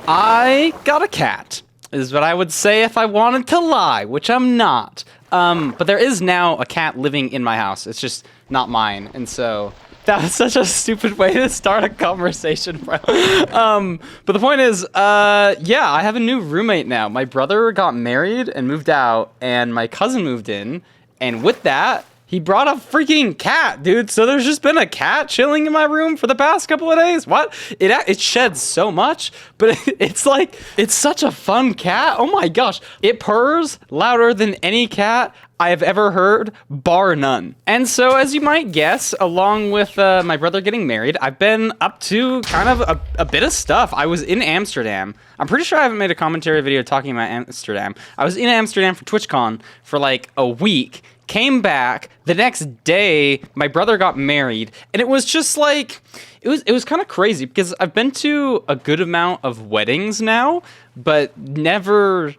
I got a cat, is what I would say if I wanted to lie, which I'm not. But there is now a cat living in my house. It's just not mine, and so that was such a stupid way to start a conversation, bro. But the point is, yeah, I have a new roommate now. My brother got married and moved out, and my cousin moved in, and with that, he brought a freaking cat, dude. So there's just been a cat chilling in my room for the past couple of days. What? It sheds so much, but it's like, it's such a fun cat. Oh my gosh. It purrs louder than any cat I have ever heard, bar none. And so, as you might guess, along with my brother getting married, I've been up to kind of a bit of stuff. I was in Amsterdam. I'm pretty sure I haven't made a commentary video talking about Amsterdam. I was in Amsterdam for TwitchCon for like a week. Came back the next day, my brother got married, and it was just like, it was kind of crazy because I've been to a good amount of weddings now, but never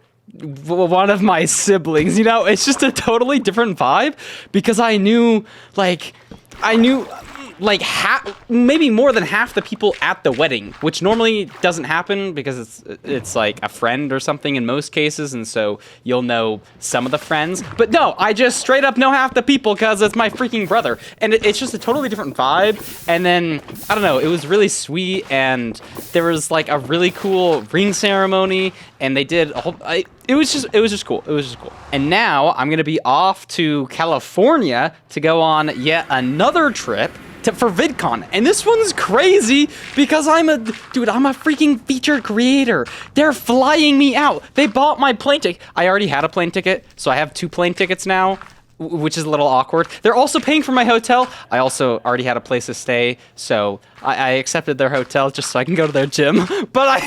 one of my siblings, you know. It's just a totally different vibe because I knew like maybe more than half the people at the wedding, which normally doesn't happen because it's like a friend or something in most cases, and so you'll know some of the friends. But no, I just straight up know half the people because it's my freaking brother, and it's just a totally different vibe. And then I don't know, it was really sweet, and there was like a really cool ring ceremony, and they did a whole. It was just cool. And now I'm gonna be off to California to go on yet another trip for VidCon, and this one's crazy because I'm a freaking featured creator. They're flying me out. They bought my plane ticket. I already had a plane ticket, so I have 2 plane tickets now, which is a little awkward. They're also paying for my hotel. I also already had a place to stay, so I accepted their hotel just so I can go to their gym. But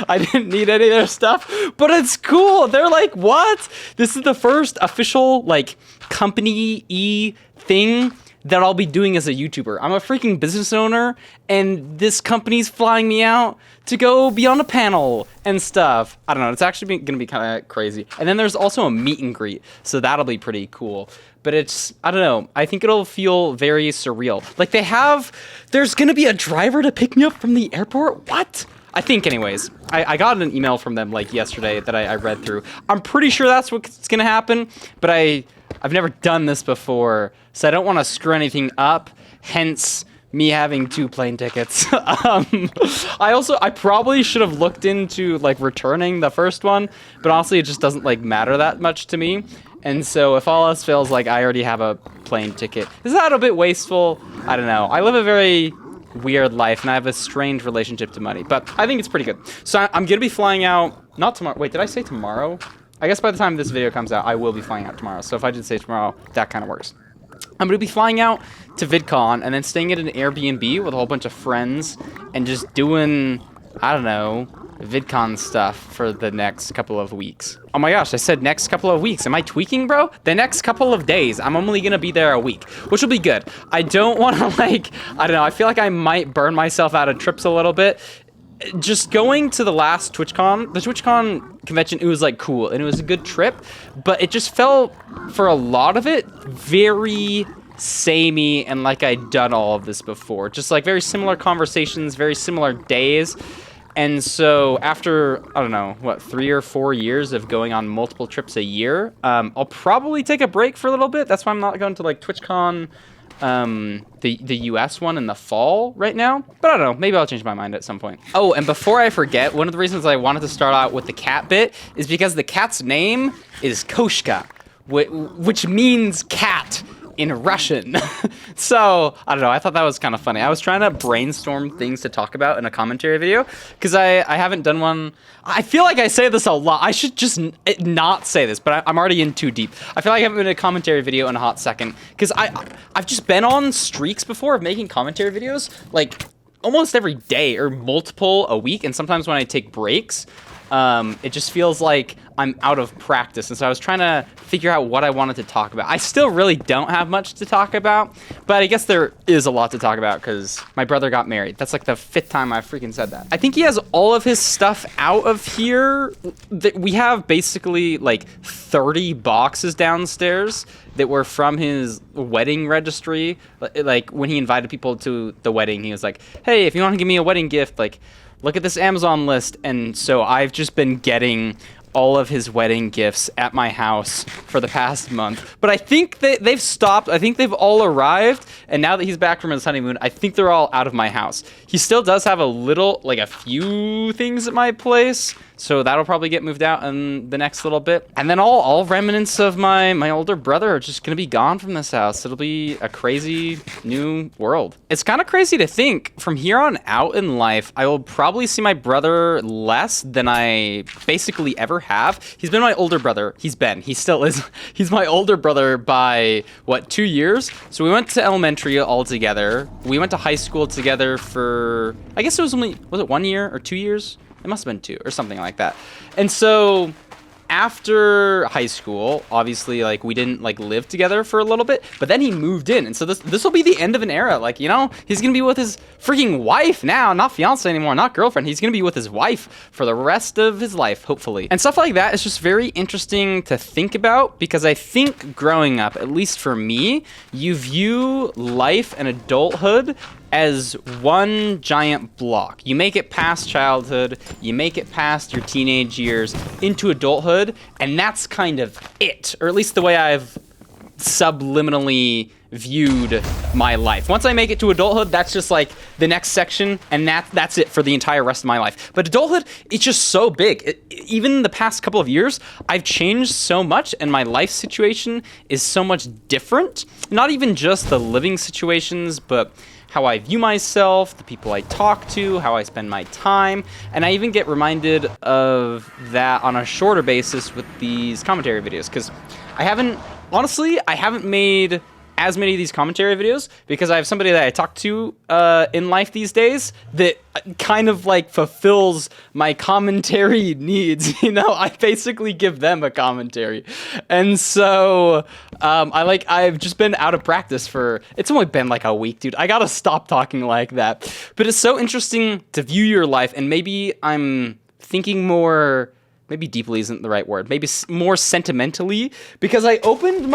I didn't need any of their stuff. But it's cool. They're like, what? This is the first official like company-y thing that I'll be doing as a YouTuber. I'm a freaking business owner, and this company's flying me out to go be on a panel and stuff. I don't know, it's actually gonna be kind of crazy. And then there's also a meet and greet, so that'll be pretty cool. But it's, I don't know, I think it'll feel very surreal. Like there's gonna be a driver to pick me up from the airport? What? I think anyways. I got an email from them like yesterday that I read through. I'm pretty sure that's what's gonna happen, but I've never done this before, so I don't want to screw anything up, hence me having 2 plane tickets. I probably should have looked into like returning the first one, but honestly it just doesn't like matter that much to me. And so if all else fails, like I already have a plane ticket. Is that a bit wasteful? I don't know. I live a very weird life, and I have a strange relationship to money, but I think it's pretty good. So I'm gonna be flying out, not tomorrow. Wait, did I say tomorrow? I guess by the time this video comes out, I will be flying out tomorrow. So if I did say tomorrow, that kind of works. I'm going to be flying out to VidCon and then staying at an Airbnb with a whole bunch of friends and just doing, I don't know, VidCon stuff for the next couple of weeks. Oh my gosh, I said next couple of weeks. Am I tweaking, bro? The next couple of days. I'm only going to be there a week, which will be good. I don't want to like, I don't know, I feel like I might burn myself out of trips a little bit. Just going to the last TwitchCon, the TwitchCon convention, it was like cool and it was a good trip, but it just felt for a lot of it very samey and like I'd done all of this before. Just like very similar conversations, very similar days. And so after, I don't know, what, 3 or 4 years of going on multiple trips a year, I'll probably take a break for a little bit. That's why I'm not going to like TwitchCon, the US one in the fall right now, but I don't know, maybe I'll change my mind at some point. Oh, and before I forget, one of the reasons I wanted to start out with the cat bit is because the cat's name is Koshka, which means cat in Russian. So, I don't know, I thought that was kind of funny. I was trying to brainstorm things to talk about in a commentary video, because I haven't done one. I feel like I say this a lot. I should just not say this, but I'm already in too deep. I feel like I haven't been in a commentary video in a hot second, because I've just been on streaks before of making commentary videos, like, almost every day, or multiple a week, and sometimes when I take breaks, it just feels like I'm out of practice. And so I was trying to figure out what I wanted to talk about. I still really don't have much to talk about, but I guess there is a lot to talk about because my brother got married. That's like the 5th time I freaking said that. I think he has all of his stuff out of here. We have basically like 30 boxes downstairs that were from his wedding registry. Like when he invited people to the wedding, he was like, hey, if you want to give me a wedding gift, like, look at this Amazon list. And so I've just been getting all of his wedding gifts at my house for the past month. But I think they've stopped. I think they've all arrived. And now that he's back from his honeymoon, I think they're all out of my house. He still does have a few things at my place. So that'll probably get moved out in the next little bit. And then all remnants of my older brother are just going to be gone from this house. It'll be a crazy new world. It's kind of crazy to think from here on out in life, I will probably see my brother less than I basically ever have. He's been my older brother. He still is. He's my older brother by 2 years? So we went to elementary all together. We went to high school together for, I guess it was it 1 year or 2 years? It must have been 2 or something like that. And so after high school, obviously, like, we didn't like live together for a little bit, but then he moved in. And so this will be the end of an era. Like, you know, he's going to be with his freaking wife now, not fiance anymore, not girlfriend. He's going to be with his wife for the rest of his life, hopefully. And stuff like that is just very interesting to think about, because I think growing up, at least for me, you view life and adulthood as one giant block. You make it past childhood, you make it past your teenage years into adulthood, and that's kind of it, or at least the way I've subliminally viewed my life. Once I make it to adulthood, that's just like the next section, and that's it for the entire rest of my life. But adulthood, it's just so big. Even the past couple of years, I've changed so much, and my life situation is so much different. Not even just the living situations, but how I view myself, the people I talk to, how I spend my time. And I even get reminded of that on a shorter basis with these commentary videos, because I haven't made as many of these commentary videos because I have somebody that I talk to in life these days that kind of like fulfills my commentary needs. You know, I basically give them a commentary. And so I've just been out of practice it's only been like a week, dude. I gotta stop talking like that. But it's so interesting to view your life, and maybe I'm thinking more, maybe deeply isn't the right word, maybe more sentimentally, because I opened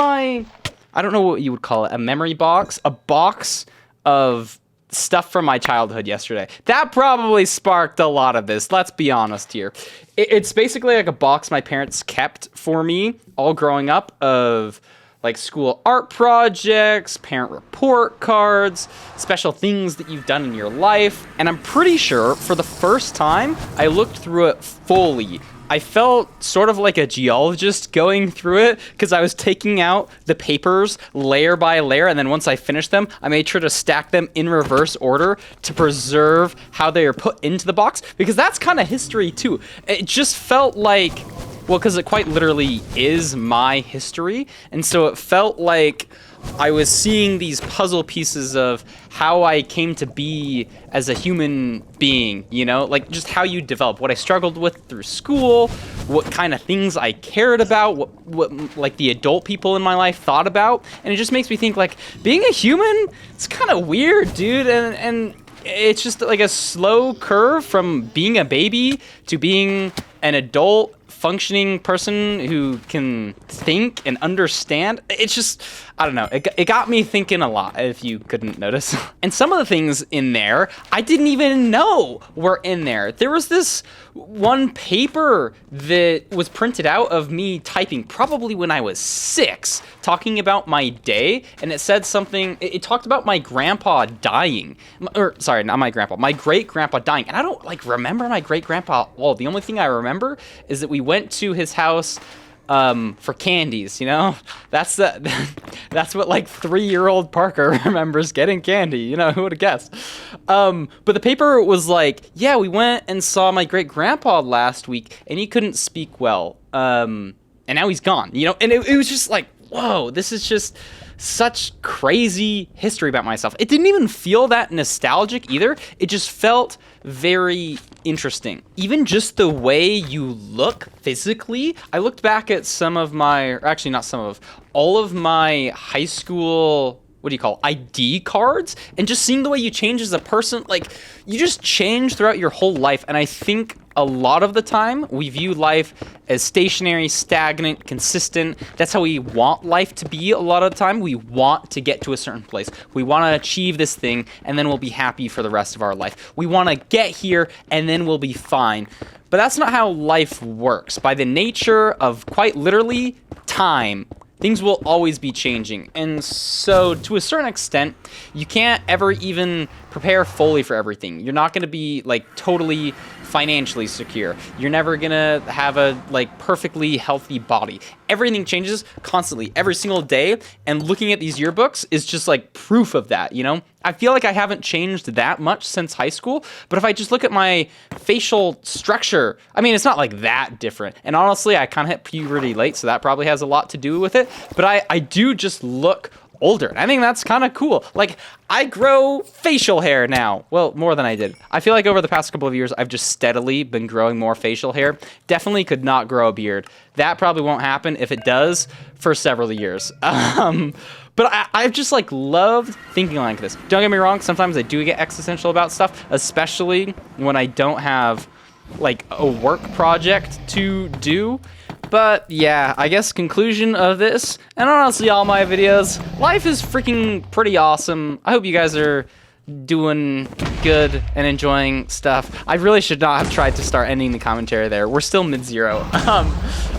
I don't know what you would call it, a memory box, a box of stuff from my childhood yesterday. That probably sparked a lot of this, let's be honest here. It's basically like a box my parents kept for me all growing up of like school art projects, parent report cards, special things that you've done in your life. And I'm pretty sure for the first time, I looked through it fully. I felt sort of like a geologist going through it, because I was taking out the papers layer by layer, and then once I finished them, I made sure to stack them in reverse order to preserve how they are put into the box, because that's kind of history too. It just felt like, well, because it quite literally is my history, and so it felt like I was seeing these puzzle pieces of how I came to be as a human being, you know, like just how you develop, what I struggled with through school, what kind of things I cared about, what like the adult people in my life thought about. And it just makes me think, like, being a human, it's kind of weird, dude. And it's just like a slow curve from being a baby to being an adult functioning person who can think and understand. It's just, I don't know, it got me thinking a lot, if you couldn't notice. And some of the things in there, I didn't even know were in there. There was this one paper that was printed out of me typing probably when I was 6, talking about my day, and it said something, it talked about my grandpa dying, or sorry, not my grandpa, my great-grandpa dying. And I don't like remember my great-grandpa. Well, the only thing I remember is that we went to his house for candies, you know? That's what like 3-year-old Parker remembers, getting candy, you know, who would have guessed? But the paper was like, yeah, we went and saw my great grandpa last week and he couldn't speak well. And now he's gone, you know? And it was just like, whoa, this is just such crazy history about myself. It didn't even feel that nostalgic either. It just felt very interesting. Even just the way you look physically. I looked back at some of my, or actually not some of, all of my high school, what do you call, ID cards, and just seeing the way you change as a person, like, you just change throughout your whole life. And I think a lot of the time, we view life as stationary, stagnant, consistent. That's how we want life to be a lot of the time. We want to get to a certain place. We want to achieve this thing, and then we'll be happy for the rest of our life. We want to get here, and then we'll be fine. But that's not how life works. By the nature of quite literally time, things will always be changing. And so to a certain extent, you can't ever even prepare fully for everything. You're not going to be like totally financially secure. You're never going to have a like perfectly healthy body. Everything changes constantly every single day. And looking at these yearbooks is just like proof of that, you know? I feel like I haven't changed that much since high school, but if I just look at my facial structure, I mean, it's not like that different. And honestly, I kind of hit puberty late, so that probably has a lot to do with it. But I do just look older. And I think that's kind of cool. Like, I grow facial hair now. Well, more than I did. I feel like over the past couple of years, I've just steadily been growing more facial hair. Definitely could not grow a beard. That probably won't happen. If it does, for several years. But I've just like loved thinking like this. Don't get me wrong, sometimes I do get existential about stuff, especially when I don't have like a work project to do. But yeah, I guess conclusion of this, and honestly all my videos, life is freaking pretty awesome. I hope you guys are doing good and enjoying stuff. I really should not have tried to start ending the commentary there. We're still mid-zero.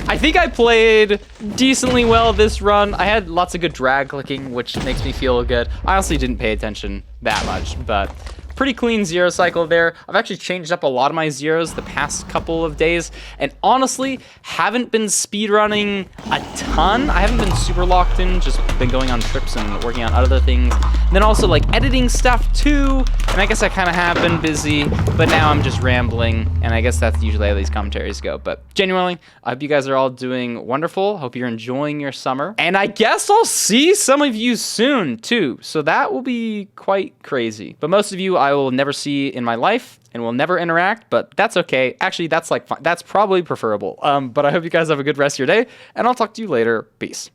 I think I played decently well this run. I had lots of good drag clicking, which makes me feel good. I honestly didn't pay attention that much, but pretty clean zero cycle there. I've actually changed up a lot of my zeros the past couple of days, and honestly, haven't been speedrunning a ton. I haven't been super locked in, just been going on trips and working on other things. And then also like editing stuff too, and I guess I kind of have been busy, but now I'm just rambling, and I guess that's usually how these commentaries go. But genuinely, I hope you guys are all doing wonderful. Hope you're enjoying your summer, and I guess I'll see some of you soon too, so that will be quite crazy. But most of you I will never see in my life and will never interact, but that's okay. Actually, that's like fine. That's probably preferable. But I hope you guys have a good rest of your day, and I'll talk to you later. Peace.